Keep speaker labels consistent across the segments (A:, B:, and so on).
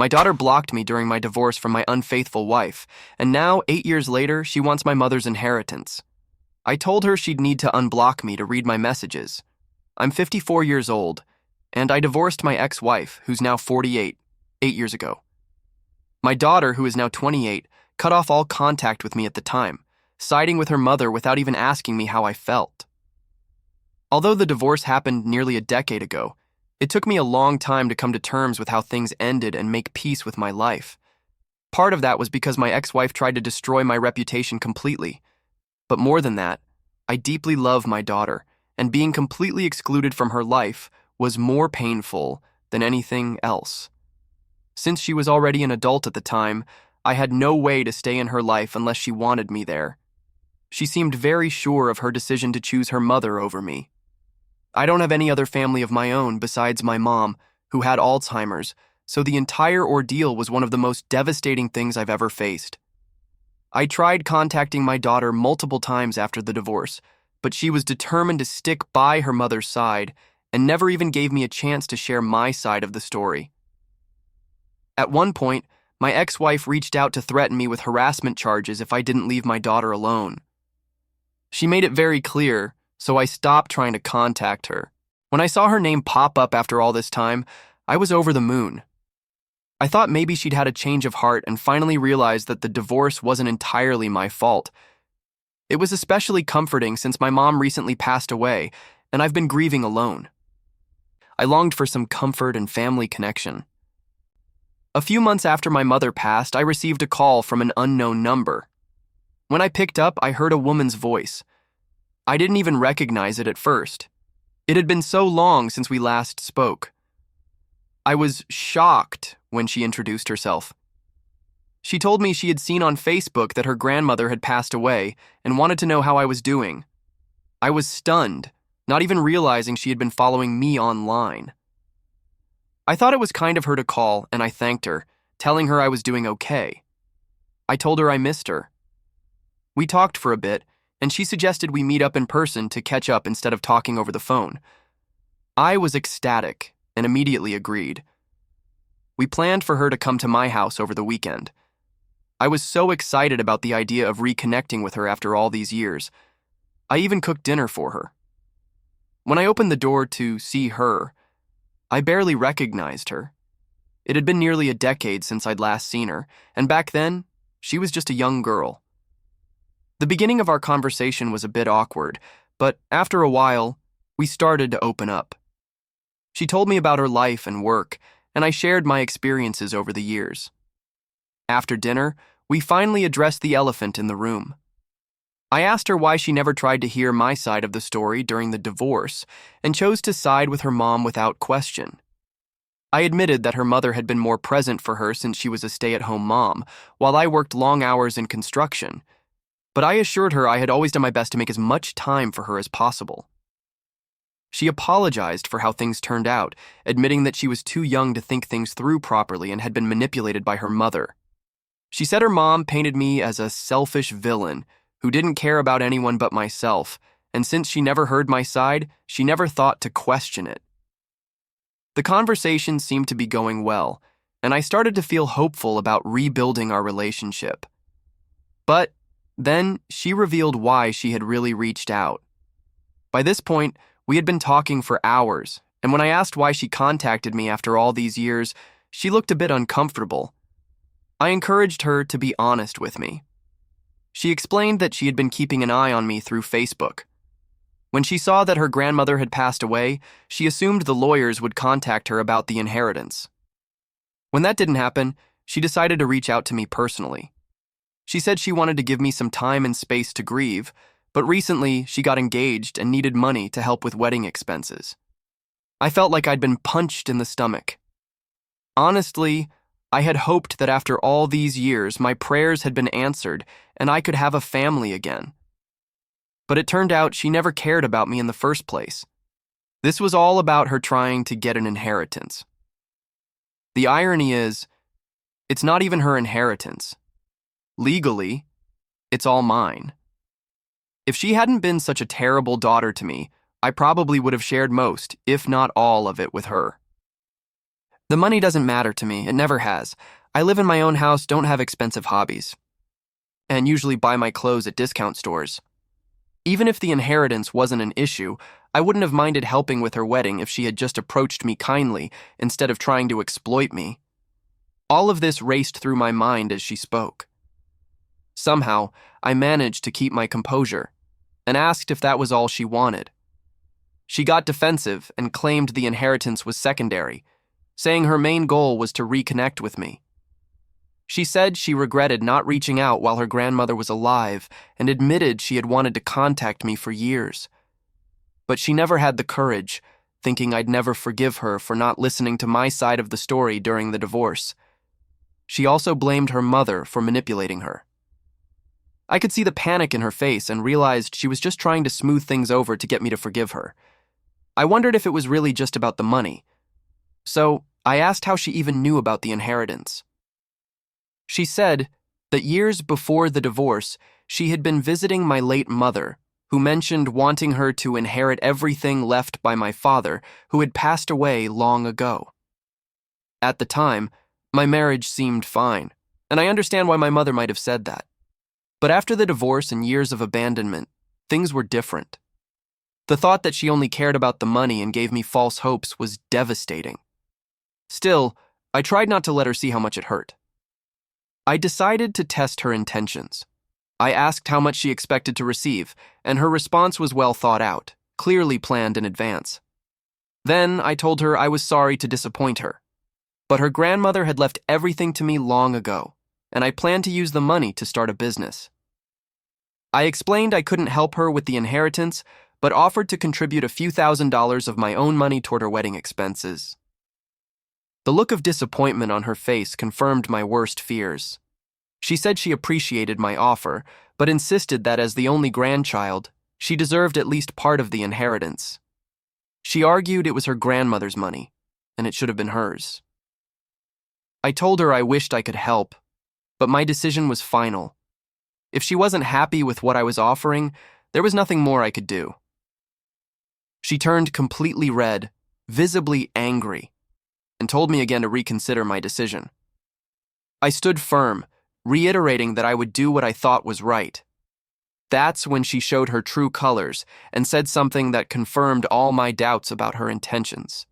A: My daughter blocked me during my divorce from my unfaithful wife, and now, 8 years later, she wants my mother's inheritance. I told her she'd need to unblock me to read my messages. I'm 54 years old, and I divorced my ex-wife, who's now 48, 8 years ago. My daughter, who is now 28, cut off all contact with me at the time, siding with her mother without even asking me how I felt. Although the divorce happened nearly a decade ago, it took me a long time to come to terms with how things ended and make peace with my life. Part of that was because my ex-wife tried to destroy my reputation completely. But more than that, I deeply love my daughter, and being completely excluded from her life was more painful than anything else. Since she was already an adult at the time, I had no way to stay in her life unless she wanted me there. She seemed very sure of her decision to choose her mother over me. I don't have any other family of my own besides my mom, who had Alzheimer's, so the entire ordeal was one of the most devastating things I've ever faced. I tried contacting my daughter multiple times after the divorce, but she was determined to stick by her mother's side and never even gave me a chance to share my side of the story. At one point, my ex-wife reached out to threaten me with harassment charges if I didn't leave my daughter alone. She made it very clear, so I stopped trying to contact her. When I saw her name pop up after all this time, I was over the moon. I thought maybe she'd had a change of heart and finally realized that the divorce wasn't entirely my fault. It was especially comforting since my mom recently passed away, and I've been grieving alone. I longed for some comfort and family connection. A few months after my mother passed, I received a call from an unknown number. When I picked up, I heard a woman's voice. I didn't even recognize it at first. It had been so long since we last spoke. I was shocked when she introduced herself. She told me she had seen on Facebook that her grandmother had passed away and wanted to know how I was doing. I was stunned, not even realizing she had been following me online. I thought it was kind of her to call, and I thanked her, telling her I was doing okay. I told her I missed her. We talked for a bit, and she suggested we meet up in person to catch up instead of talking over the phone. I was ecstatic and immediately agreed. We planned for her to come to my house over the weekend. I was so excited about the idea of reconnecting with her after all these years. I even cooked dinner for her. When I opened the door to see her, I barely recognized her. It had been nearly a decade since I'd last seen her, and back then, she was just a young girl. The beginning of our conversation was a bit awkward, but after a while, we started to open up. She told me about her life and work, and I shared my experiences over the years. After dinner, we finally addressed the elephant in the room. I asked her why she never tried to hear my side of the story during the divorce and chose to side with her mom without question. I admitted that her mother had been more present for her since she was a stay-at-home mom, while I worked long hours in construction, but I assured her I had always done my best to make as much time for her as possible. She apologized for how things turned out, admitting that she was too young to think things through properly and had been manipulated by her mother. She said her mom painted me as a selfish villain who didn't care about anyone but myself, and since she never heard my side, she never thought to question it. The conversation seemed to be going well, and I started to feel hopeful about rebuilding our relationship. But then she revealed why she had really reached out. By this point, we had been talking for hours, and when I asked why she contacted me after all these years, she looked a bit uncomfortable. I encouraged her to be honest with me. She explained that she had been keeping an eye on me through Facebook. When she saw that her grandmother had passed away, she assumed the lawyers would contact her about the inheritance. When that didn't happen, she decided to reach out to me personally. She said she wanted to give me some time and space to grieve, but recently she got engaged and needed money to help with wedding expenses. I felt like I'd been punched in the stomach. Honestly, I had hoped that after all these years, my prayers had been answered and I could have a family again. But it turned out she never cared about me in the first place. This was all about her trying to get an inheritance. The irony is, it's not even her inheritance. Legally, it's all mine. If she hadn't been such a terrible daughter to me, I probably would have shared most, if not all of it with her. The money doesn't matter to me, it never has. I live in my own house, don't have expensive hobbies, and usually buy my clothes at discount stores. Even if the inheritance wasn't an issue, I wouldn't have minded helping with her wedding if she had just approached me kindly instead of trying to exploit me. All of this raced through my mind as she spoke. Somehow, I managed to keep my composure and asked if that was all she wanted. She got defensive and claimed the inheritance was secondary, saying her main goal was to reconnect with me. She said she regretted not reaching out while her grandmother was alive and admitted she had wanted to contact me for years. But she never had the courage, thinking I'd never forgive her for not listening to my side of the story during the divorce. She also blamed her mother for manipulating her. I could see the panic in her face and realized she was just trying to smooth things over to get me to forgive her. I wondered if it was really just about the money. So I asked how she even knew about the inheritance. She said that years before the divorce, she had been visiting my late mother, who mentioned wanting her to inherit everything left by my father, who had passed away long ago. At the time, my marriage seemed fine, and I understand why my mother might have said that. But after the divorce and years of abandonment, things were different. The thought that she only cared about the money and gave me false hopes was devastating. Still, I tried not to let her see how much it hurt. I decided to test her intentions. I asked how much she expected to receive, and her response was well thought out, clearly planned in advance. Then I told her I was sorry to disappoint her, but her grandmother had left everything to me long ago, and I planned to use the money to start a business. I explained I couldn't help her with the inheritance, but offered to contribute a few $1,000s of my own money toward her wedding expenses. The look of disappointment on her face confirmed my worst fears. She said she appreciated my offer, but insisted that as the only grandchild, she deserved at least part of the inheritance. She argued it was her grandmother's money, and it should have been hers. I told her I wished I could help, but my decision was final. If she wasn't happy with what I was offering, there was nothing more I could do. She turned completely red, visibly angry, and told me again to reconsider my decision. I stood firm, reiterating that I would do what I thought was right. That's when she showed her true colors and said something that confirmed all my doubts about her intentions.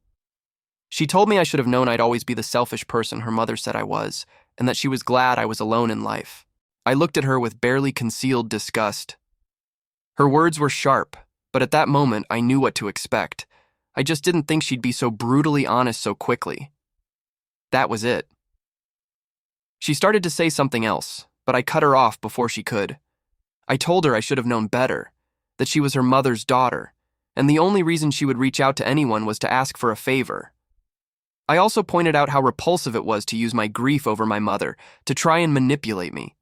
A: She told me I should have known I'd always be the selfish person her mother said I was, and that she was glad I was alone in life. I looked at her with barely concealed disgust. Her words were sharp, but at that moment I knew what to expect. I just didn't think she'd be so brutally honest so quickly. That was it. She started to say something else, but I cut her off before she could. I told her I should have known better, that she was her mother's daughter, and the only reason she would reach out to anyone was to ask for a favor. I also pointed out how repulsive it was to use my grief over my mother to try and manipulate me,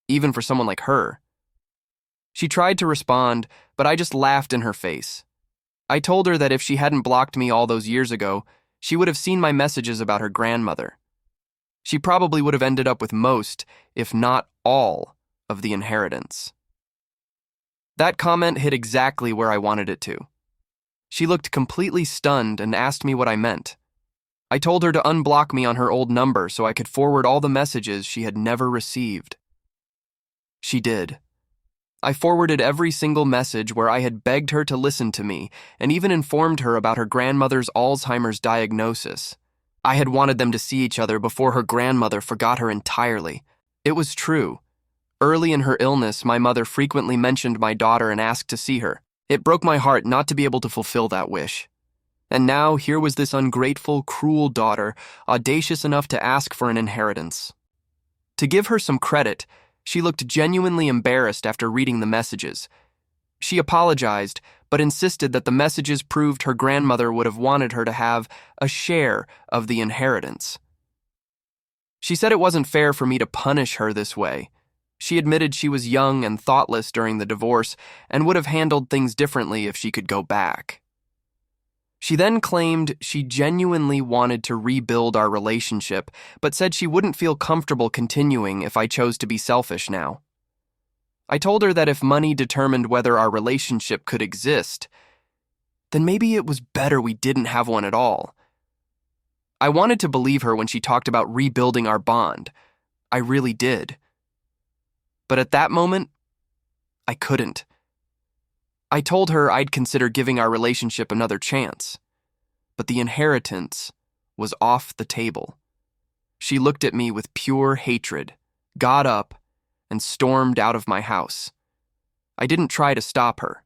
A: even for someone like her. She tried to respond, but I just laughed in her face. I told her that if she hadn't blocked me all those years ago, she would have seen my messages about her grandmother. She probably would have ended up with most, if not all, of the inheritance. That comment hit exactly where I wanted it to. She looked completely stunned and asked me what I meant. I told her to unblock me on her old number so I could forward all the messages she had never received. She did. I forwarded every single message where I had begged her to listen to me and even informed her about her grandmother's Alzheimer's diagnosis. I had wanted them to see each other before her grandmother forgot her entirely. It was true. Early in her illness, my mother frequently mentioned my daughter and asked to see her. It broke my heart not to be able to fulfill that wish. And now here was this ungrateful, cruel daughter, audacious enough to ask for an inheritance. To give her some credit, she looked genuinely embarrassed after reading the messages. She apologized, but insisted that the messages proved her grandmother would have wanted her to have a share of the inheritance. She said it wasn't fair for me to punish her this way. She admitted she was young and thoughtless during the divorce and would have handled things differently if she could go back. She then claimed she genuinely wanted to rebuild our relationship, but said she wouldn't feel comfortable continuing if I chose to be selfish now. I told her that if money determined whether our relationship could exist, then maybe it was better we didn't have one at all. I wanted to believe her when she talked about rebuilding our bond. I really did. But at that moment, I couldn't. I told her I'd consider giving our relationship another chance. But the inheritance was off the table. She looked at me with pure hatred, got up, and stormed out of my house. I didn't try to stop her.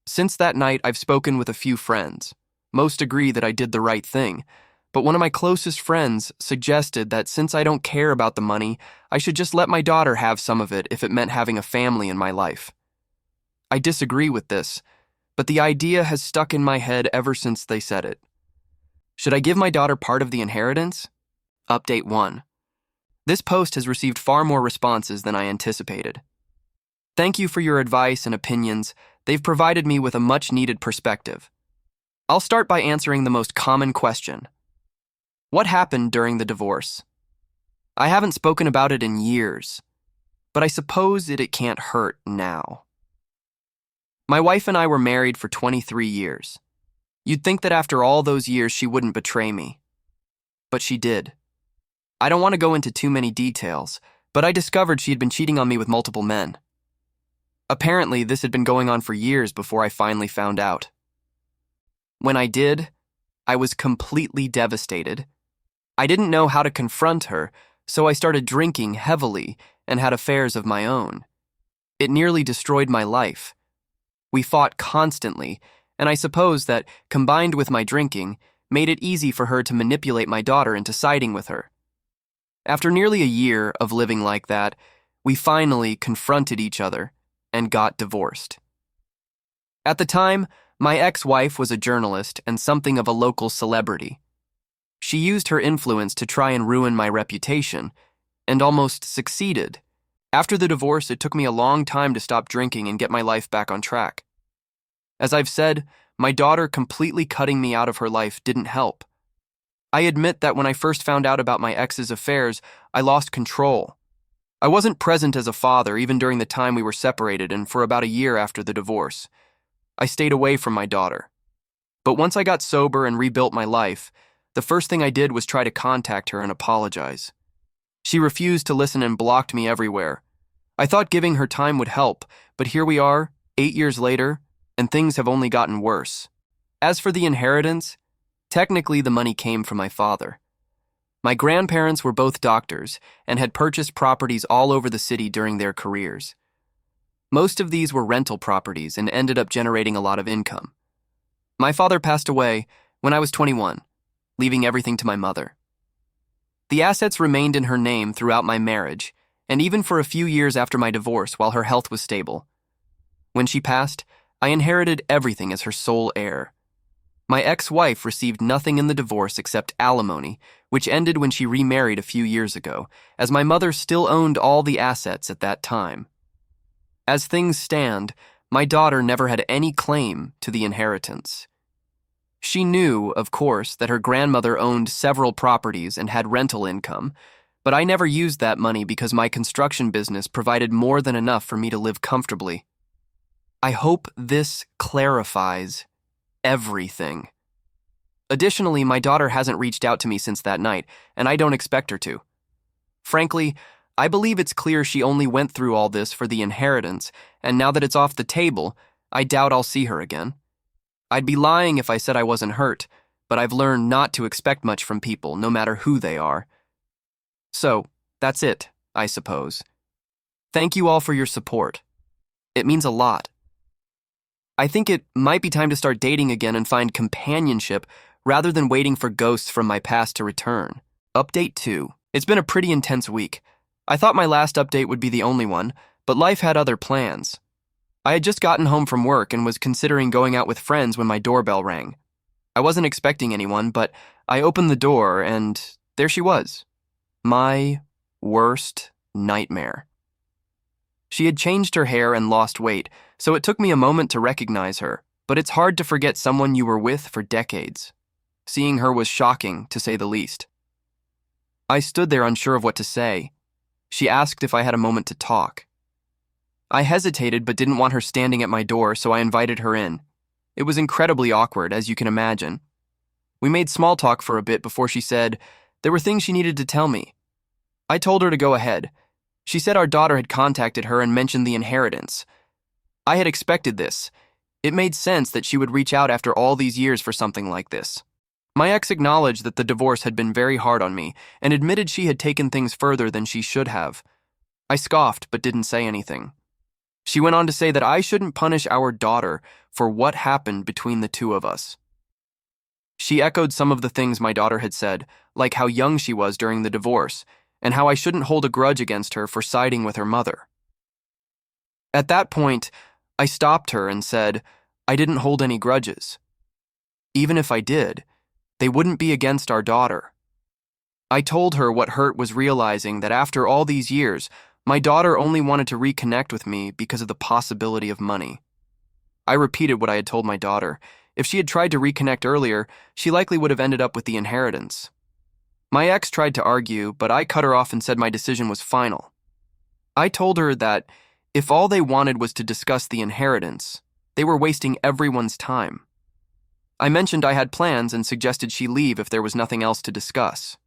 A: Since that night, I've spoken with a few friends. Most agree that I did the right thing, but one of my closest friends suggested that since I don't care about the money, I should just let my daughter have some of it if it meant having a family in my life. I disagree with this, but the idea has stuck in my head ever since they said it. Should I give my daughter part of the inheritance? Update 1. This post has received far more responses than I anticipated. Thank you for your advice and opinions. They've provided me with a much-needed perspective. I'll start by answering the most common question. What happened during the divorce? I haven't spoken about it in years, but I suppose it can't hurt now. My wife and I were married for 23 years. You'd think that after all those years she wouldn't betray me. But she did. I don't want to go into too many details, but I discovered she had been cheating on me with multiple men. Apparently, this had been going on for years before I finally found out. When I did, I was completely devastated. I didn't know how to confront her, so I started drinking heavily and had affairs of my own. It nearly destroyed my life. We fought constantly, and I suppose that, combined with my drinking, made it easy for her to manipulate my daughter into siding with her. After nearly a year of living like that, we finally confronted each other and got divorced. At the time, my ex-wife was a journalist and something of a local celebrity. She used her influence to try and ruin my reputation, and almost succeeded. After the divorce, it took me a long time to stop drinking and get my life back on track. As I've said, my daughter completely cutting me out of her life didn't help. I admit that when I first found out about my ex's affairs, I lost control. I wasn't present as a father even during the time we were separated and for about a year after the divorce. I stayed away from my daughter. But once I got sober and rebuilt my life, the first thing I did was try to contact her and apologize. She refused to listen and blocked me everywhere. I thought giving her time would help, but here we are, 8 years later, and things have only gotten worse. As for the inheritance, technically the money came from my father. My grandparents were both doctors and had purchased properties all over the city during their careers. Most of these were rental properties and ended up generating a lot of income. My father passed away when I was 21, leaving everything to my mother. The assets remained in her name throughout my marriage, and even for a few years after my divorce while her health was stable. When she passed, I inherited everything as her sole heir. My ex-wife received nothing in the divorce except alimony, which ended when she remarried a few years ago, as my mother still owned all the assets at that time. As things stand, my daughter never had any claim to the inheritance. She knew, of course, that her grandmother owned several properties and had rental income, but I never used that money because my construction business provided more than enough for me to live comfortably. I hope this clarifies everything. Additionally, my daughter hasn't reached out to me since that night, and I don't expect her to. Frankly, I believe it's clear she only went through all this for the inheritance, and now that it's off the table, I doubt I'll see her again. I'd be lying if I said I wasn't hurt, but I've learned not to expect much from people, no matter who they are. So, that's it, I suppose. Thank you all for your support. It means a lot. I think it might be time to start dating again and find companionship rather than waiting for ghosts from my past to return. Update 2. It's been a pretty intense week. I thought my last update would be the only one, but life had other plans. I had just gotten home from work and was considering going out with friends when my doorbell rang. I wasn't expecting anyone, but I opened the door and there she was. My worst nightmare. She had changed her hair and lost weight, so it took me a moment to recognize her, but it's hard to forget someone you were with for decades. Seeing her was shocking, to say the least. I stood there unsure of what to say. She asked if I had a moment to talk. I hesitated but didn't want her standing at my door, so I invited her in. It was incredibly awkward, as you can imagine. We made small talk for a bit before she said there were things she needed to tell me. I told her to go ahead. She said our daughter had contacted her and mentioned the inheritance. I had expected this. It made sense that she would reach out after all these years for something like this. My ex acknowledged that the divorce had been very hard on me and admitted she had taken things further than she should have. I scoffed but didn't say anything. She went on to say that I shouldn't punish our daughter for what happened between the two of us. She echoed some of the things my daughter had said, like how young she was during the divorce, and how I shouldn't hold a grudge against her for siding with her mother. At that point, I stopped her and said I didn't hold any grudges. Even if I did, they wouldn't be against our daughter. I told her what hurt was realizing that after all these years, my daughter only wanted to reconnect with me because of the possibility of money. I repeated what I had told my daughter. If she had tried to reconnect earlier, she likely would have ended up with the inheritance. My ex tried to argue, but I cut her off and said my decision was final. I told her that if all they wanted was to discuss the inheritance, they were wasting everyone's time. I mentioned I had plans and suggested she leave if there was nothing else to discuss.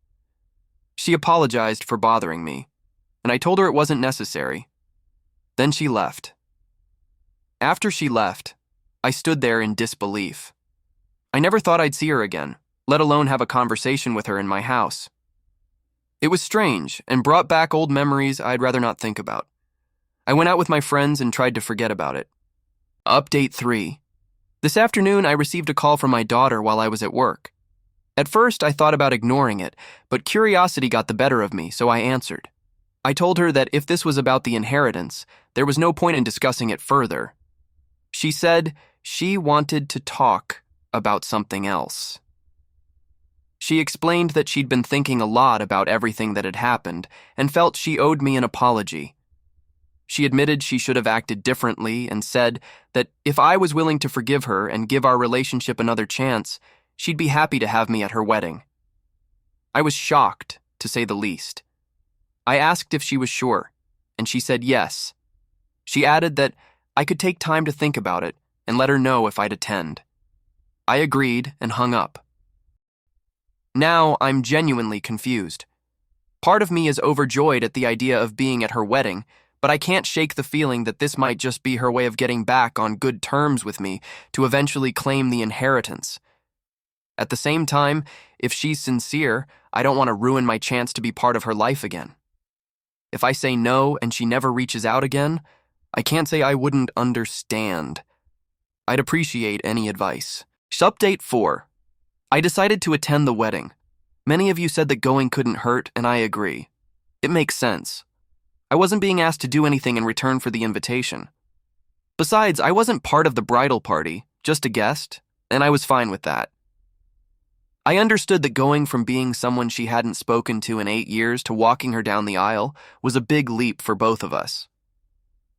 A: She apologized for bothering me, and I told her it wasn't necessary. Then she left. After she left, I stood there in disbelief. I never thought I'd see her again, let alone have a conversation with her in my house. It was strange and brought back old memories I'd rather not think about. I went out with my friends and tried to forget about it. Update 3. This afternoon, I received a call from my daughter while I was at work. At first, I thought about ignoring it, but curiosity got the better of me, so I answered. I told her that if this was about the inheritance, there was no point in discussing it further. She said she wanted to talk about something else. She explained that she'd been thinking a lot about everything that had happened and felt she owed me an apology. She admitted she should have acted differently and said that if I was willing to forgive her and give our relationship another chance, she'd be happy to have me at her wedding. I was shocked, to say the least. I asked if she was sure, and she said yes. She added that I could take time to think about it and let her know if I'd attend. I agreed and hung up. Now I'm genuinely confused. Part of me is overjoyed at the idea of being at her wedding, but I can't shake the feeling that this might just be her way of getting back on good terms with me to eventually claim the inheritance. At the same time, if she's sincere, I don't want to ruin my chance to be part of her life again. If I say no and she never reaches out again, I can't say I wouldn't understand. I'd appreciate any advice. Update 4. I decided to attend the wedding. Many of you said that going couldn't hurt, and I agree. It makes sense. I wasn't being asked to do anything in return for the invitation. Besides, I wasn't part of the bridal party, just a guest, and I was fine with that. I understood that going from being someone she hadn't spoken to in 8 years to walking her down the aisle was a big leap for both of us.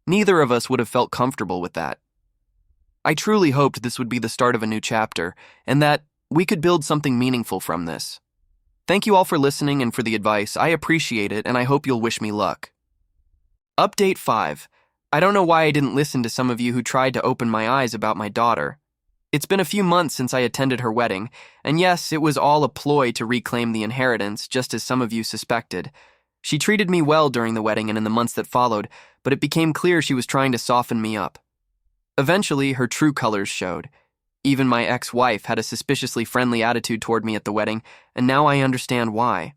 A: Neither of us would have felt comfortable with that. I truly hoped this would be the start of a new chapter, and that we could build something meaningful from this. Thank you all for listening and for the advice. I appreciate it, and I hope you'll wish me luck. Update 5. I don't know why I didn't listen to some of you who tried to open my eyes about my daughter. It's been a few months since I attended her wedding, and yes, it was all a ploy to reclaim the inheritance, just as some of you suspected. She treated me well during the wedding and in the months that followed, but it became clear she was trying to soften me up. Eventually, her true colors showed. Even my ex-wife had a suspiciously friendly attitude toward me at the wedding, and now I understand why.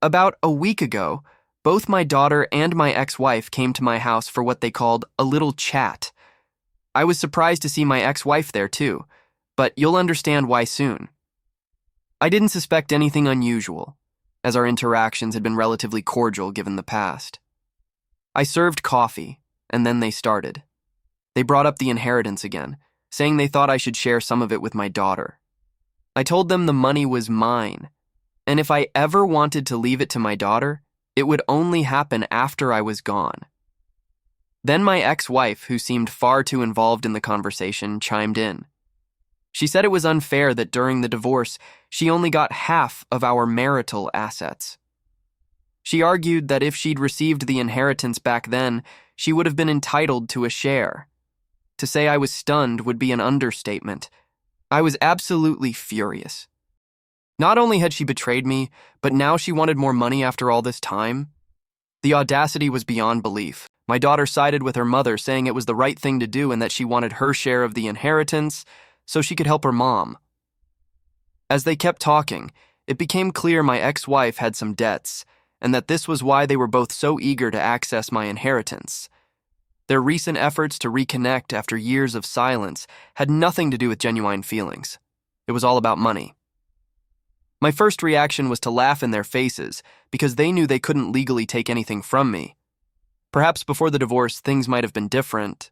A: About a week ago, both my daughter and my ex-wife came to my house for what they called a little chat. I was surprised to see my ex-wife there too, but you'll understand why soon. I didn't suspect anything unusual, as our interactions had been relatively cordial given the past. I served coffee, and then they started. They brought up the inheritance again, saying they thought I should share some of it with my daughter. I told them the money was mine, and if I ever wanted to leave it to my daughter, it would only happen after I was gone. Then my ex-wife, who seemed far too involved in the conversation, chimed in. She said it was unfair that during the divorce, she only got half of our marital assets. She argued that if she'd received the inheritance back then, she would have been entitled to a share. To say I was stunned would be an understatement. I was absolutely furious. Not only had she betrayed me, but now she wanted more money after all this time. The audacity was beyond belief. My daughter sided with her mother, saying it was the right thing to do and that she wanted her share of the inheritance so she could help her mom. As they kept talking, it became clear my ex-wife had some debts, and that this was why they were both so eager to access my inheritance. Their recent efforts to reconnect after years of silence had nothing to do with genuine feelings. It was all about money. My first reaction was to laugh in their faces because they knew they couldn't legally take anything from me. Perhaps before the divorce, things might have been different,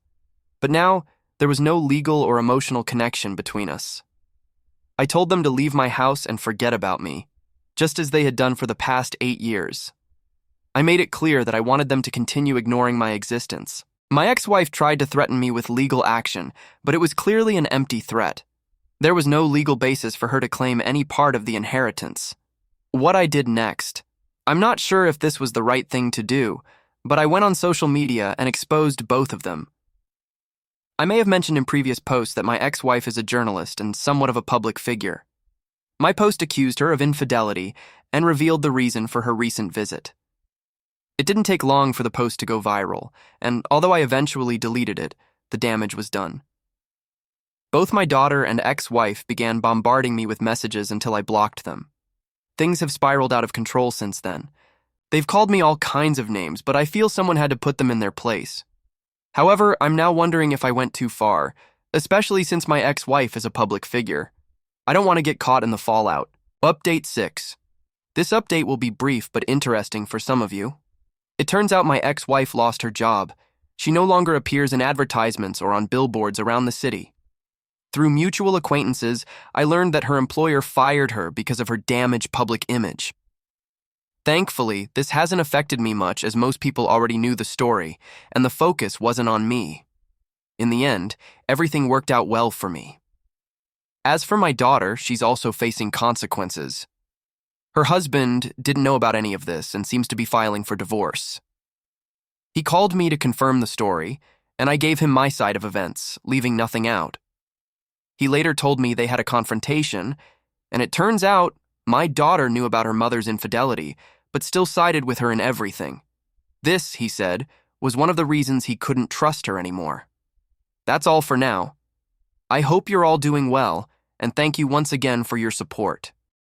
A: but now there was no legal or emotional connection between us. I told them to leave my house and forget about me, just as they had done for the past 8 years. I made it clear that I wanted them to continue ignoring my existence. My ex-wife tried to threaten me with legal action, but it was clearly an empty threat. There was no legal basis for her to claim any part of the inheritance. What I did next, I'm not sure if this was the right thing to do, but I went on social media and exposed both of them. I may have mentioned in previous posts that my ex-wife is a journalist and somewhat of a public figure. My post accused her of infidelity and revealed the reason for her recent visit. It didn't take long for the post to go viral, and although I eventually deleted it, the damage was done. Both my daughter and ex-wife began bombarding me with messages until I blocked them. Things have spiraled out of control since then. They've called me all kinds of names, but I feel someone had to put them in their place. However, I'm now wondering if I went too far, especially since my ex-wife is a public figure. I don't want to get caught in the fallout. Update 6. This update will be brief but interesting for some of you. It turns out my ex-wife lost her job. She no longer appears in advertisements or on billboards around the city. Through mutual acquaintances, I learned that her employer fired her because of her damaged public image. Thankfully, this hasn't affected me much as most people already knew the story, and the focus wasn't on me. In the end, everything worked out well for me. As for my daughter, she's also facing consequences. Her husband didn't know about any of this and seems to be filing for divorce. He called me to confirm the story, and I gave him my side of events, leaving nothing out. He later told me they had a confrontation, and it turns out my daughter knew about her mother's infidelity, but still sided with her in everything. This, he said, was one of the reasons he couldn't trust her anymore. That's all for now. I hope you're all doing well, and thank you once again for your support.